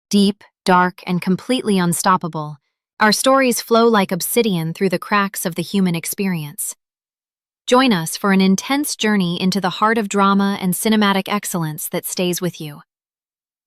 Deep, dark, and completely unstoppable, our stories flow like obsidian through the cracks of the human experience. Join us for an intense journey into the heart of drama and cinematic excellence that stays with you.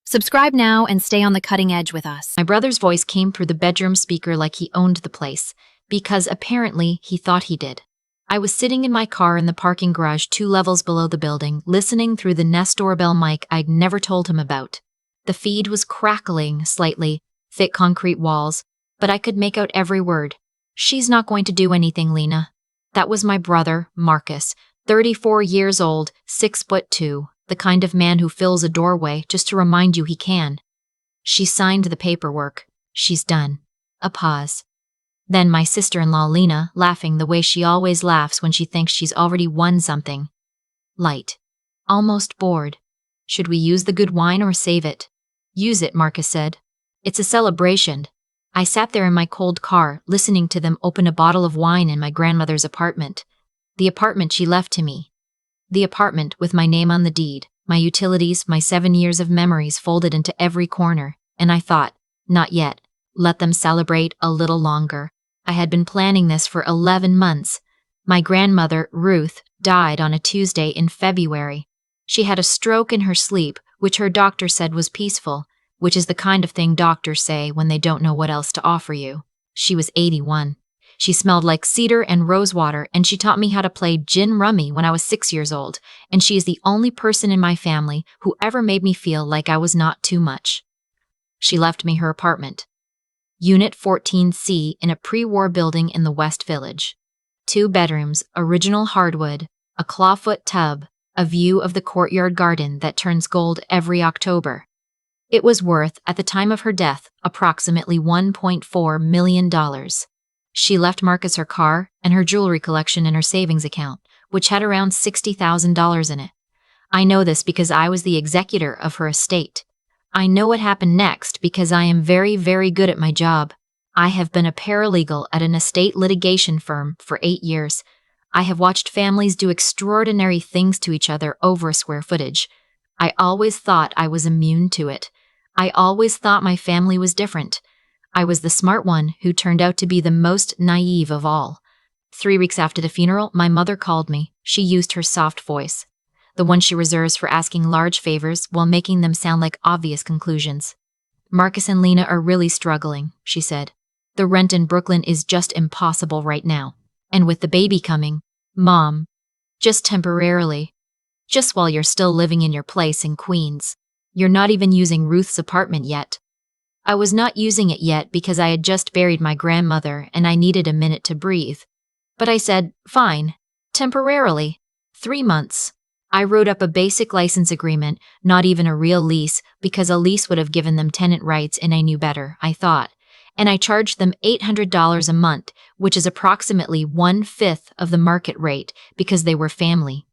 Subscribe now and stay on the cutting edge with us. My brother's voice came through the bedroom speaker like he owned the place, because apparently he thought he did. I was sitting in my car in the parking garage 2 levels below the building, listening through the Nest doorbell mic I'd never told him about. The feed was crackling slightly, thick concrete walls, but I could make out every word. "She's not going to do anything, Lena." That was my brother, Marcus, 34 years old, 6'2", the kind of man who fills a doorway just to remind you he can. She signed the paperwork. She's done. A pause. Then my sister-in-law Lena, laughing the way she always laughs when she thinks she's already won something. Light. Almost bored. "Should we use the good wine or save it?" "Use it," Marcus said. "It's a celebration." I sat there in my cold car, listening to them open a bottle of wine in my grandmother's apartment. The apartment she left to me. The apartment with my name on the deed, my utilities, my 7 years of memories folded into every corner, and I thought, not yet. Let them celebrate a little longer. I had been planning this for 11 months. My grandmother, Ruth, died on a Tuesday in February. She had a stroke in her sleep, which her doctor said was peaceful, which is the kind of thing doctors say when they don't know what else to offer you. She was 81. She smelled like cedar and rosewater, and she taught me how to play gin rummy when I was 6 years old, and she is the only person in my family who ever made me feel like I was not too much. She left me her apartment. Unit 14C in a pre-war building in the West Village. 2 bedrooms, original hardwood, a clawfoot tub, a view of the courtyard garden that turns gold every October. It was worth, at the time of her death, approximately $1.4 million. She left Marcus her car and her jewelry collection in her savings account, which had around $60,000 in it. I know this because I was the executor of her estate. I know what happened next because I am very, very good at my job. I have been a paralegal at an estate litigation firm for 8 years. I have watched families do extraordinary things to each other over square footage. I always thought I was immune to it. I always thought my family was different. I was the smart one who turned out to be the most naive of all. 3 weeks after the funeral, my mother called me. She used her soft voice, the one she reserves for asking large favors while making them sound like obvious conclusions. "Marcus and Lena are really struggling," she said. "The rent in Brooklyn is just impossible right now. And with the baby coming, Mom, just temporarily, just while you're still living in your place in Queens. You're not even using Ruth's apartment yet." I was not using it yet because I had just buried my grandmother and I needed a minute to breathe. But I said, fine, temporarily, 3 months. I wrote up a basic license agreement, not even a real lease, because a lease would have given them tenant rights and I knew better, I thought. And I charged them $800 a month, which is approximately 1/5 of the market rate because they were family.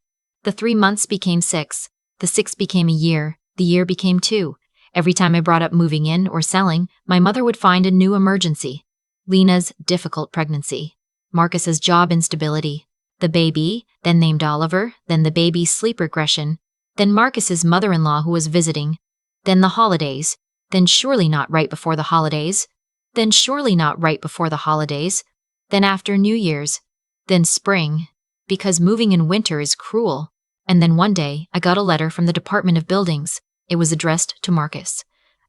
The 3 months became 6, the 6 became a year, the year became 2. Every time I brought up moving in or selling, my mother would find a new emergency. Lena's difficult pregnancy, Marcus's job instability, the baby, then named Oliver, then the baby's sleep regression, then Marcus's mother-in-law who was visiting, then the holidays, then surely not right before the holidays, then surely not right before the holidays, then after New Year's, then spring, because moving in winter is cruel. And then one day, I got a letter from the Department of Buildings. It was addressed to Marcus.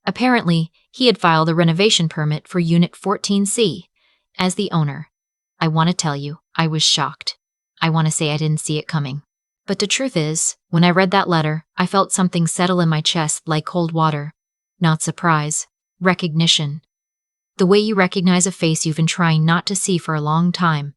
Apparently, he had filed a renovation permit for Unit 14C. As the owner, I want to tell you, I was shocked. I want to say I didn't see it coming. But the truth is, when I read that letter, I felt something settle in my chest like cold water. Not surprise, recognition. The way you recognize a face you've been trying not to see for a long time.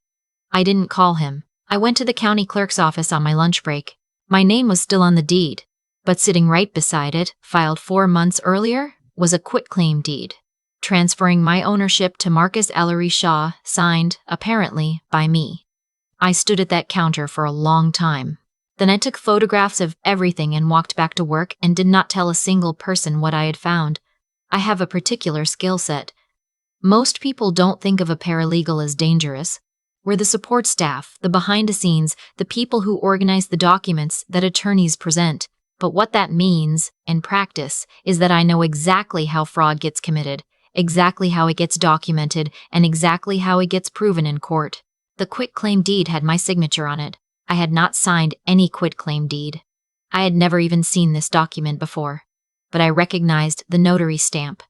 I didn't call him. I went to the county clerk's office on my lunch break. My name was still on the deed, but sitting right beside it, filed 4 months earlier, was a quitclaim deed, transferring my ownership to Marcus Ellery Shaw, signed, apparently, by me. I stood at that counter for a long time. Then I took photographs of everything and walked back to work and did not tell a single person what I had found. I have a particular skill set. Most people don't think of a paralegal as dangerous. We're the support staff, the behind-the-scenes, the people who organize the documents that attorneys present. But what that means, in practice, is that I know exactly how fraud gets committed, exactly how it gets documented, and exactly how it gets proven in court. The quitclaim deed had my signature on it. I had not signed any quitclaim deed. I had never even seen this document before, but I recognized the notary stamp.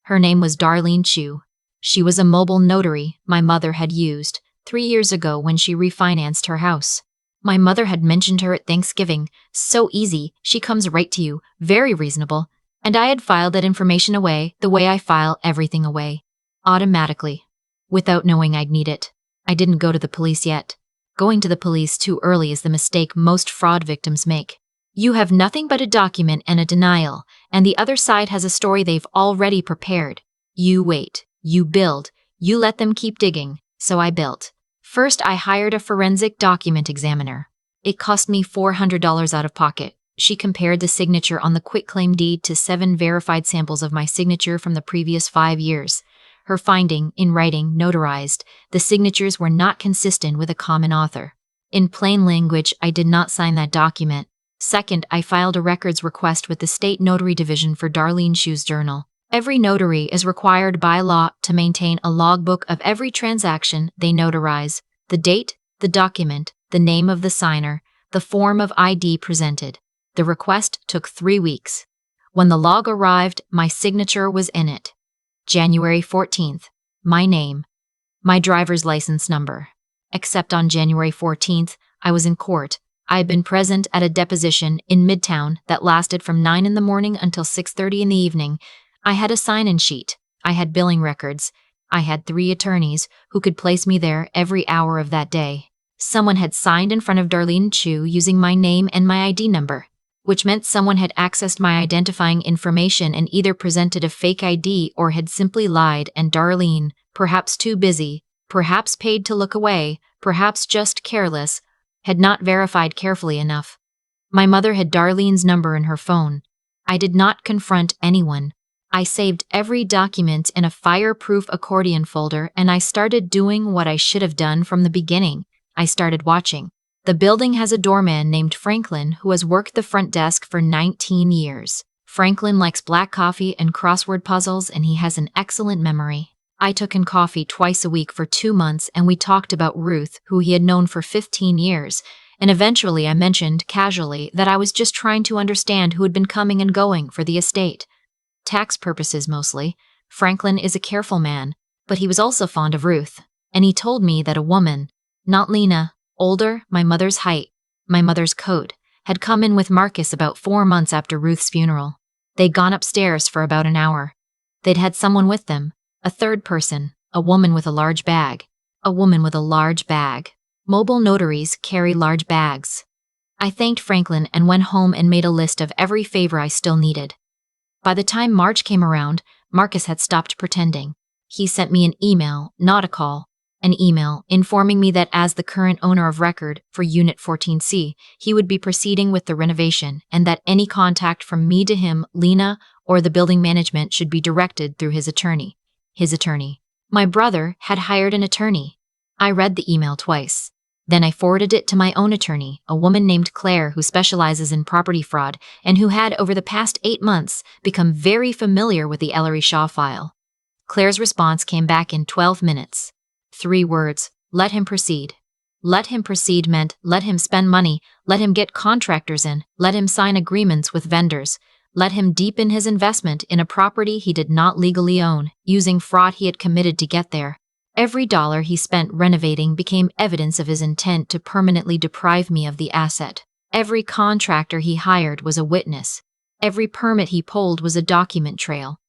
Her name was Darlene Chu. She was a mobile notary my mother had used 3 years ago when she refinanced her house. My mother had mentioned her at Thanksgiving. So easy, she comes right to you, very reasonable. And I had filed that information away the way I file everything away. Automatically. Without knowing I'd need it. I didn't go to the police yet. Going to the police too early is the mistake most fraud victims make. You have nothing but a document and a denial, and the other side has a story they've already prepared. You wait. You build. You let them keep digging. So I built. First, I hired a forensic document examiner. It cost me $400 out of pocket. She compared the signature on the quitclaim deed to 7 verified samples of my signature from the previous 5 years. Her finding, in writing, notarized, the signatures were not consistent with a common author. In plain language, I did not sign that document. Second, I filed a records request with the State Notary Division for Darlene Chu's journal. Every notary is required by law to maintain a logbook of every transaction they notarize, the date, the document, the name of the signer, the form of ID presented. The request took 3 weeks. When the log arrived, my signature was in it. January 14th, my name, my driver's license number. Except on January 14th, I was in court. I had been present at a deposition in Midtown that lasted from 9 in the morning until 6:30 in the evening. I had a sign-in sheet. I had billing records. I had 3 attorneys who could place me there every hour of that day. Someone had signed in front of Darlene Chu using my name and my ID number, which meant someone had accessed my identifying information and either presented a fake ID or had simply lied, and Darlene, perhaps too busy, perhaps paid to look away, perhaps just careless, had not verified carefully enough. My mother had Darlene's number in her phone. I did not confront anyone. I saved every document in a fireproof accordion folder, and I started doing what I should have done from the beginning. I started watching. The building has a doorman named Franklin who has worked the front desk for 19 years. Franklin likes black coffee and crossword puzzles, and he has an excellent memory. I took in coffee twice a week for 2 months, and we talked about Ruth, who he had known for 15 years, and eventually I mentioned, casually, that I was just trying to understand who had been coming and going for the estate. Tax purposes mostly. Franklin is a careful man, but he was also fond of Ruth, and he told me that a woman, not Lena, older, my mother's height, my mother's coat, had come in with Marcus about 4 months after Ruth's funeral. They'd gone upstairs for about an hour. They'd had someone with them, a third person, a woman with a large bag. A woman with a large bag. Mobile notaries carry large bags. I thanked Franklin and went home and made a list of every favor I still needed. By the time March came around, Marcus had stopped pretending. He sent me an email, not a call, an email informing me that as the current owner of record for Unit 14C, he would be proceeding with the renovation and that any contact from me to him, Lena, or the building management should be directed through his attorney. His attorney. My brother had hired an attorney. I read the email twice. Then I forwarded it to my own attorney, a woman named Claire who specializes in property fraud and who had, over the past 8 months, become very familiar with the Ellery Shaw file. Claire's response came back in 12 minutes. 3 words: let him proceed. Let him proceed meant let him spend money, let him get contractors in, let him sign agreements with vendors, let him deepen his investment in a property he did not legally own, using fraud he had committed to get there. Every dollar he spent renovating became evidence of his intent to permanently deprive me of the asset. Every contractor he hired was a witness. Every permit he pulled was a document trail.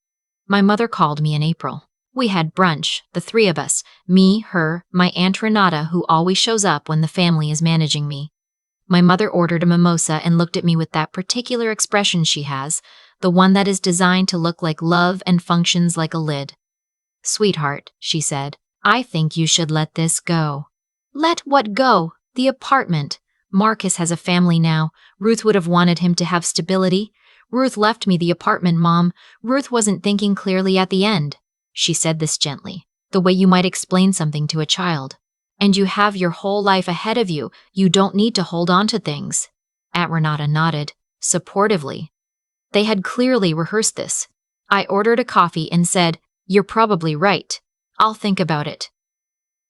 My mother called me in April. We had brunch, the 3 of us, me, her, my Aunt Renata, who always shows up when the family is managing me. My mother ordered a mimosa and looked at me with that particular expression she has, the one that is designed to look like love and functions like a lid. "Sweetheart," she said, "I think you should let this go." Let what go? The apartment. Marcus has a family now. Ruth would have wanted him to have stability. Ruth left me the apartment, Mom. Ruth wasn't thinking clearly at the end. She said this gently, the way you might explain something to a child. And you have your whole life ahead of you. You don't need to hold on to things. Aunt Renata nodded. supportively. They had clearly rehearsed this. I ordered a coffee and said, "You're probably right. I'll think about it."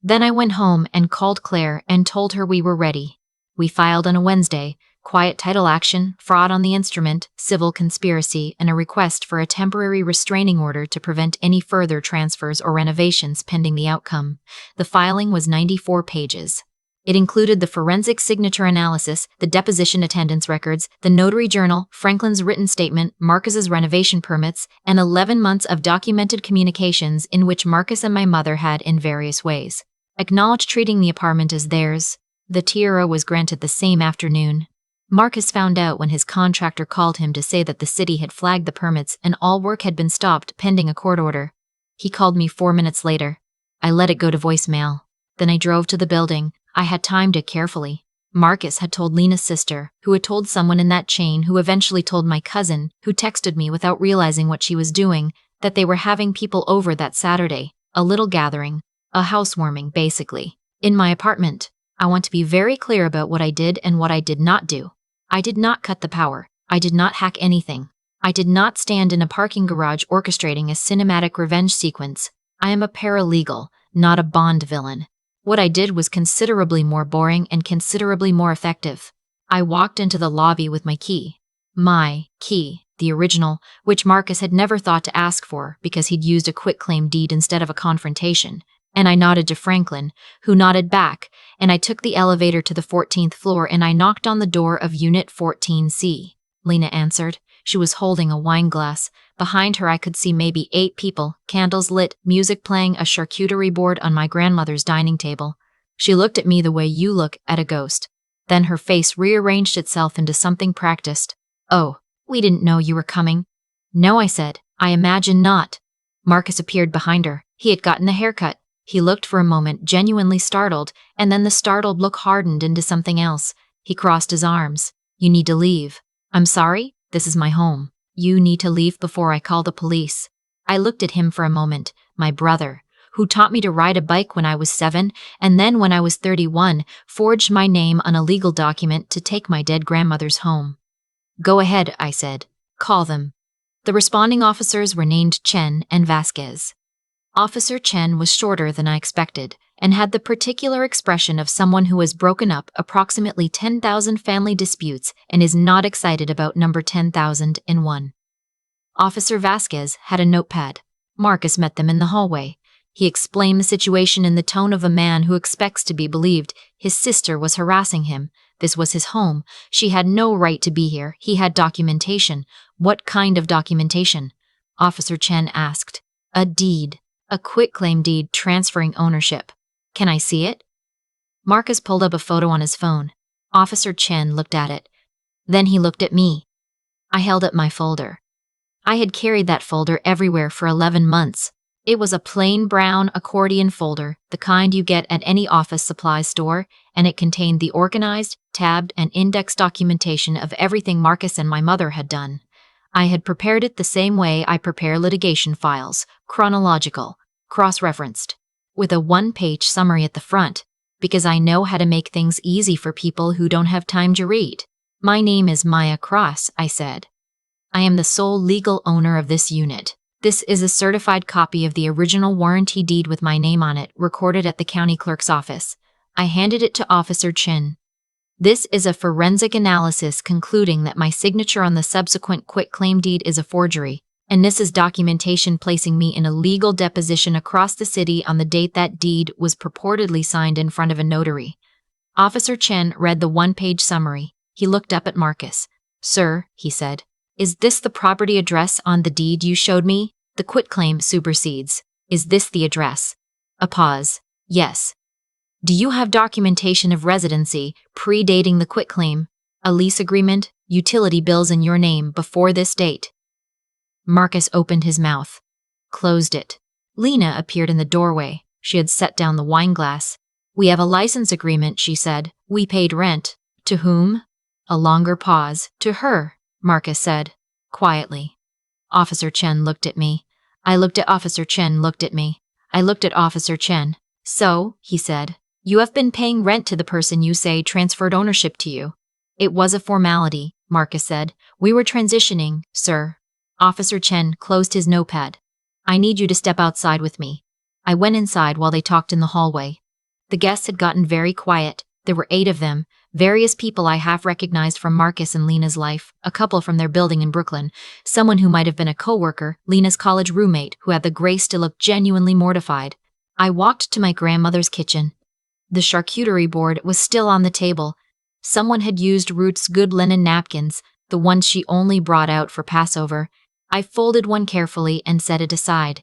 Then I went home and called Claire and told her we were ready. We filed on a Wednesday, quiet title action, fraud on the instrument, civil conspiracy, and a request for a temporary restraining order to prevent any further transfers or renovations pending the outcome. The filing was 94 pages. It included the forensic signature analysis, the deposition attendance records, the notary journal, Franklin's written statement, Marcus's renovation permits, and 11 months of documented communications in which Marcus and my mother had, in various ways, acknowledged treating the apartment as theirs. The TRO was granted the same afternoon. Marcus found out when his contractor called him to say that the city had flagged the permits and all work had been stopped pending a court order. He called me 4 minutes later. I let it go to voicemail. Then I drove to the building. I had timed it carefully. Marcus had told Lena's sister, who had told someone in that chain, who eventually told my cousin, who texted me without realizing what she was doing, that they were having people over that Saturday, a little gathering, a housewarming basically, in my apartment. I want to be very clear about what I did and what I did not do. I did not cut the power. I did not hack anything. I did not stand in a parking garage orchestrating a cinematic revenge sequence. I am a paralegal, not a Bond villain. What I did was considerably more boring and considerably more effective. I walked into the lobby with my key. My key, the original, which Marcus had never thought to ask for because he'd used a quitclaim deed instead of a confrontation. And I nodded to Franklin, who nodded back, and I took the elevator to the 14th floor and I knocked on the door of Unit 14C. Lena answered. She was holding a wine glass. Behind her I could see maybe 8 people, candles lit, music playing, a charcuterie board on my grandmother's dining table. She looked at me the way you look at a ghost. Then her face rearranged itself into something practiced. "Oh, we didn't know you were coming." "No," I said. "I imagine not." Marcus appeared behind her. He had gotten a haircut. He looked for a moment genuinely startled, and then the startled look hardened into something else. He crossed his arms. "You need to leave." "I'm sorry? This is my home. You need to leave before I call the police." I looked at him for a moment. My brother, who taught me to ride a bike when I was 7, and then when I was 31, forged my name on a legal document to take my dead grandmother's home. "Go ahead," I said. "Call them." The responding officers were named Chen and Vasquez. Officer Chen was shorter than I expected, and had the particular expression of someone who has broken up approximately 10,000 family disputes and is not excited about number 10,001. Officer Vasquez had a notepad. Marcus met them in the hallway. He explained the situation in the tone of a man who expects to be believed. His sister was harassing him. This was his home. She had no right to be here. He had documentation. What kind of documentation? Officer Chen asked. "A deed. A quitclaim deed transferring ownership." "Can I see it?" Marcus pulled up a photo on his phone. Officer Chen looked at it. Then he looked at me. I held up my folder. I had carried that folder everywhere for 11 months. It was a plain brown accordion folder, the kind you get at any office supply store, and it contained the organized, tabbed, and indexed documentation of everything Marcus and my mother had done. I had prepared it the same way I prepare litigation files, chronological, cross-referenced, with a 1-page summary at the front, because I know how to make things easy for people who don't have time to read. "My name is Maya Cross," I said. "I am the sole legal owner of this unit. This is a certified copy of the original warranty deed with my name on it, recorded at the county clerk's office." I handed it to Officer Chen. "This is a forensic analysis concluding that my signature on the subsequent quitclaim deed is a forgery, and this is documentation placing me in a legal deposition across the city on the date that deed was purportedly signed in front of a notary." Officer Chen read the 1-page summary. He looked up at Marcus. "Sir," he said, "is this the property address on the deed you showed me? The quitclaim supersedes. Is this the address?" A pause. "Yes." "Do you have documentation of residency predating the quitclaim? A lease agreement, utility bills in your name before this date?" Marcus opened his mouth, closed it. Lena appeared in the doorway. She had set down the wine glass. "We have a license agreement," she said. "We paid rent." "To whom?" A longer pause. "To her," Marcus said, quietly. Officer Chen looked at me. I looked at Officer Chen looked at me. I looked at Officer Chen. "So," he said, "you have been paying rent to the person you say transferred ownership to you." It was a formality, Marcus said. "We were transitioning, sir." Officer Chen closed his notepad. "I need you to step outside with me." I went inside while they talked in the hallway. The guests had gotten very quiet. There were 8 of them, various people I half recognized from Marcus and Lena's life, a couple from their building in Brooklyn, someone who might have been a coworker, Lena's college roommate who had the grace to look genuinely mortified. I walked to my grandmother's kitchen. The charcuterie board was still on the table. Someone had used Ruth's good linen napkins, the ones she only brought out for Passover. I folded one carefully and set it aside.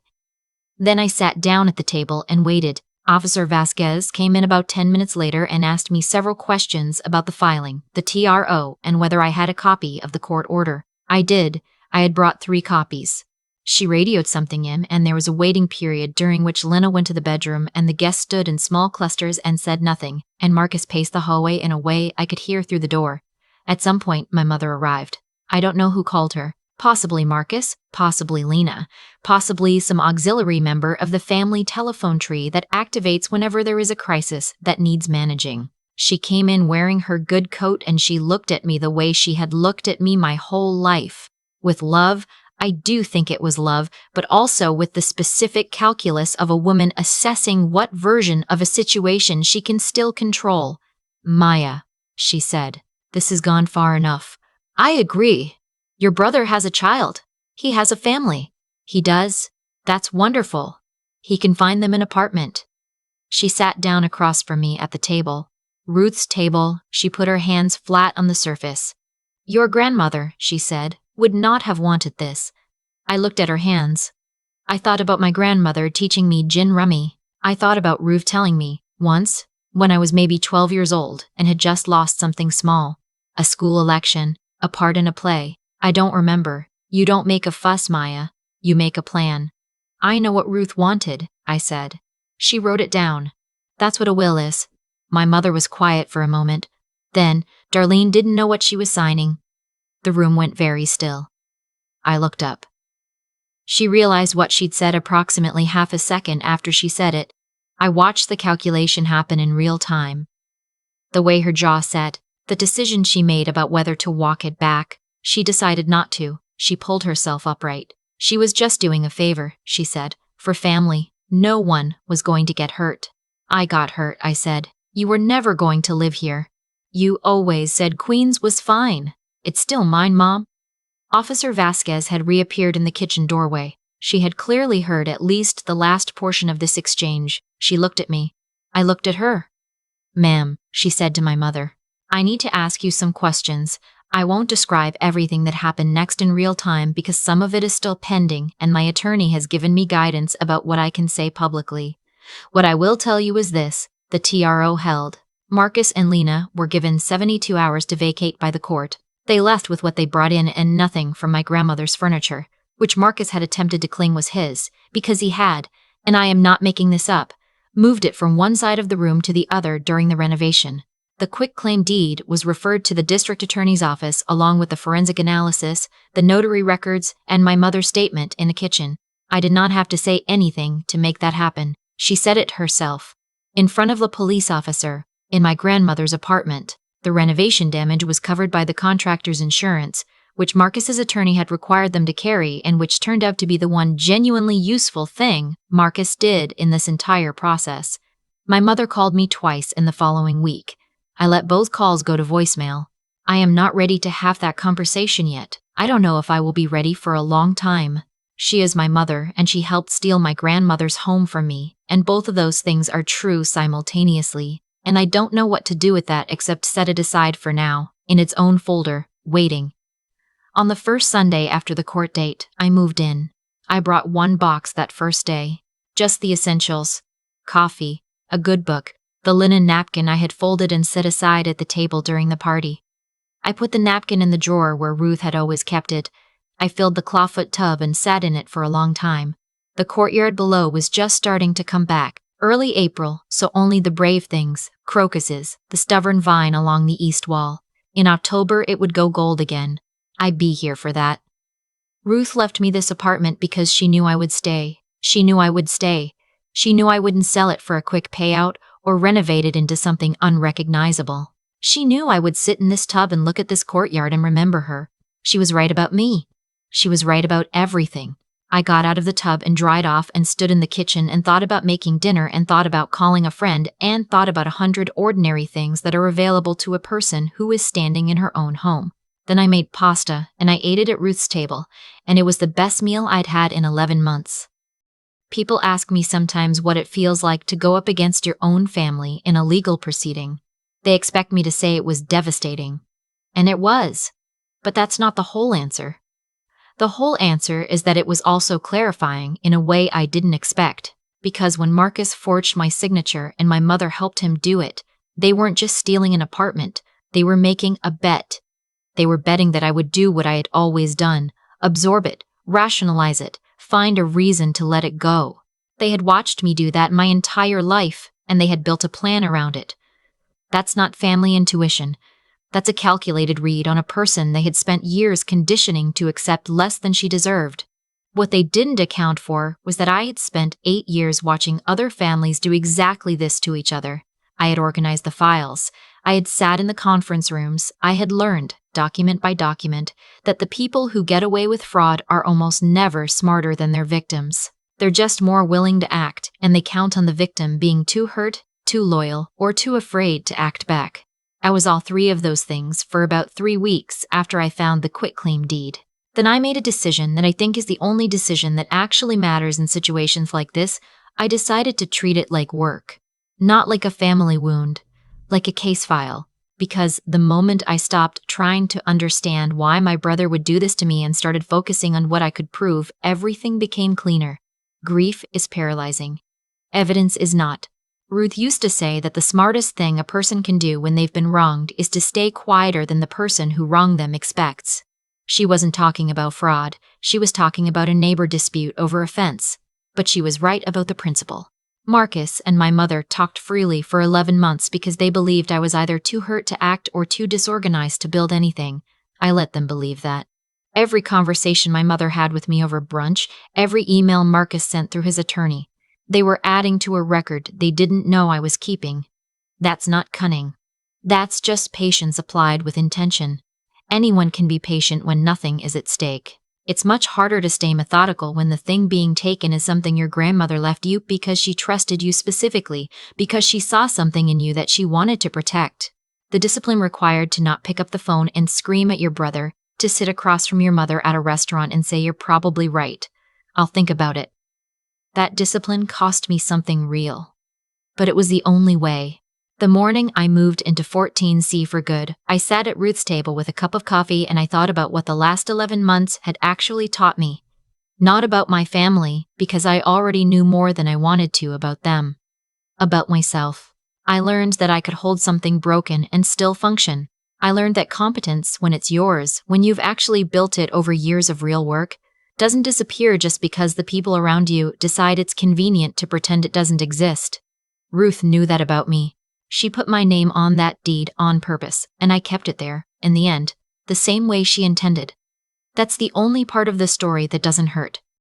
Then I sat down at the table and waited. Officer Vasquez came in about 10 minutes later and asked me several questions about the filing, the TRO, and whether I had a copy of the court order. I did. I had brought 3 copies. She radioed something in, and there was a waiting period during which Lena went to the bedroom and the guests stood in small clusters and said nothing, and Marcus paced the hallway in a way I could hear through the door. At some point, my mother arrived. I don't know who called her. Possibly Marcus, possibly Lena, possibly some auxiliary member of the family telephone tree that activates whenever there is a crisis that needs managing. She came in wearing her good coat and she looked at me the way she had looked at me my whole life. With love, I do think it was love, but also with the specific calculus of a woman assessing what version of a situation she can still control. "Maya," she said, "this has gone far enough." "I agree. Your brother has a child. He has a family." "He does? That's wonderful. He can find them an apartment." She sat down across from me at the table. Ruth's table. She put her hands flat on the surface. "Your grandmother," she said, "would not have wanted this." I looked at her hands. I thought about my grandmother teaching me gin rummy. I thought about Ruth telling me, once, when I was maybe 12 years old and had just lost something small, a school election, a part in a play. "I don't remember. You don't make a fuss, Maya. You make a plan." "I know what Ruth wanted," I said. She wrote it down. "That's what a will is." My mother was quiet for a moment. Then, Darlene didn't know what she was signing. The room went very still. I looked up. She realized what she'd said approximately half a second after she said it. I watched the calculation happen in real time. The way her jaw set, the decision she made about whether to walk it back. She decided not to. She pulled herself upright. She was just doing a favor, she said, for family. No one was going to get hurt. "I got hurt," I said. "You were never going to live here. You always said Queens was fine." "It's still mine, Mom." Officer Vasquez had reappeared in the kitchen doorway. She had clearly heard at least the last portion of this exchange. She looked at me. I looked at her. "Ma'am," she said to my mother, "I need to ask you some questions. I won't describe everything that happened next in real time because some of it is still pending and my attorney has given me guidance about what I can say publicly. What I will tell you is this: the TRO held. Marcus and Lena were given 72 hours to vacate by the court. They left with what they brought in and nothing from my grandmother's furniture, which Marcus had attempted to claim was his, because he had, and I am not making this up, moved it from one side of the room to the other during the renovation. The quitclaim deed was referred to the district attorney's office along with the forensic analysis, the notary records, and my mother's statement in the kitchen. I did not have to say anything to make that happen. She said it herself. In front of the police officer, in my grandmother's apartment. The renovation damage was covered by the contractor's insurance, which Marcus's attorney had required them to carry and which turned out to be the one genuinely useful thing Marcus did in this entire process. My mother called me twice in the following week. I let both calls go to voicemail. I am not ready to have that conversation yet. I don't know if I will be ready for a long time. She is my mother, and she helped steal my grandmother's home from me, and both of those things are true simultaneously, and I don't know what to do with that except set it aside for now, in its own folder, waiting. On the first Sunday after the court date, I moved in. I brought 1 box that first day. Just the essentials. Coffee, a good book, the linen napkin I had folded and set aside at the table during the party. I put the napkin in the drawer where Ruth had always kept it. I filled the clawfoot tub and sat in it for a long time. The courtyard below was just starting to come back. Early April, so only the brave things, crocuses, the stubborn vine along the east wall. In October it would go gold again. I'd be here for that. Ruth left me this apartment because she knew I would stay. She knew I would stay. She knew I wouldn't sell it for a quick payout or renovate it into something unrecognizable. She knew I would sit in this tub and look at this courtyard and remember her. She was right about me. She was right about everything. I got out of the tub and dried off and stood in the kitchen and thought about making dinner and thought about calling a friend and thought about 100 ordinary things that are available to a person who is standing in her own home. Then I made pasta and I ate it at Ruth's table, and it was the best meal I'd had in 11 months. People ask me sometimes what it feels like to go up against your own family in a legal proceeding. They expect me to say it was devastating. And it was. But that's not the whole answer. The whole answer is that it was also clarifying in a way I didn't expect, because when Marcus forged my signature and my mother helped him do it, they weren't just stealing an apartment, they were making a bet. They were betting that I would do what I had always done, absorb it, rationalize it, find a reason to let it go. They had watched me do that my entire life, and they had built a plan around it. That's not family intuition. That's a calculated read on a person they had spent years conditioning to accept less than she deserved. What they didn't account for was that I had spent 8 years watching other families do exactly this to each other. I had organized the files. I had sat in the conference rooms. I had learned, document by document, that the people who get away with fraud are almost never smarter than their victims. They're just more willing to act, and they count on the victim being too hurt, too loyal, or too afraid to act back. I was all three of those things for about 3 weeks after I found the quitclaim deed. Then I made a decision that I think is the only decision that actually matters in situations like this. I decided to treat it like work. Not like a family wound, like a case file. Because the moment I stopped trying to understand why my brother would do this to me and started focusing on what I could prove, everything became cleaner. Grief is paralyzing. Evidence is not. Ruth used to say that the smartest thing a person can do when they've been wronged is to stay quieter than the person who wronged them expects. She wasn't talking about fraud, she was talking about a neighbor dispute over a fence. But she was right about the principle. Marcus and my mother talked freely for 11 months because they believed I was either too hurt to act or too disorganized to build anything. I let them believe that. Every conversation my mother had with me over brunch, every email Marcus sent through his attorney, they were adding to a record they didn't know I was keeping. That's not cunning. That's just patience applied with intention. Anyone can be patient when nothing is at stake. It's much harder to stay methodical when the thing being taken is something your grandmother left you because she trusted you specifically, because she saw something in you that she wanted to protect. The discipline required to not pick up the phone and scream at your brother, to sit across from your mother at a restaurant and say you're probably right. I'll think about it. That discipline cost me something real. But it was the only way. The morning I moved into 14C for good, I sat at Ruth's table with a cup of coffee and I thought about what the last 11 months had actually taught me. Not about my family, because I already knew more than I wanted to about them. About myself. I learned that I could hold something broken and still function. I learned that competence, when it's yours, when you've actually built it over years of real work, doesn't disappear just because the people around you decide it's convenient to pretend it doesn't exist. Ruth knew that about me. She put my name on that deed on purpose, and I kept it there, in the end, the same way she intended. That's the only part of the story that doesn't hurt.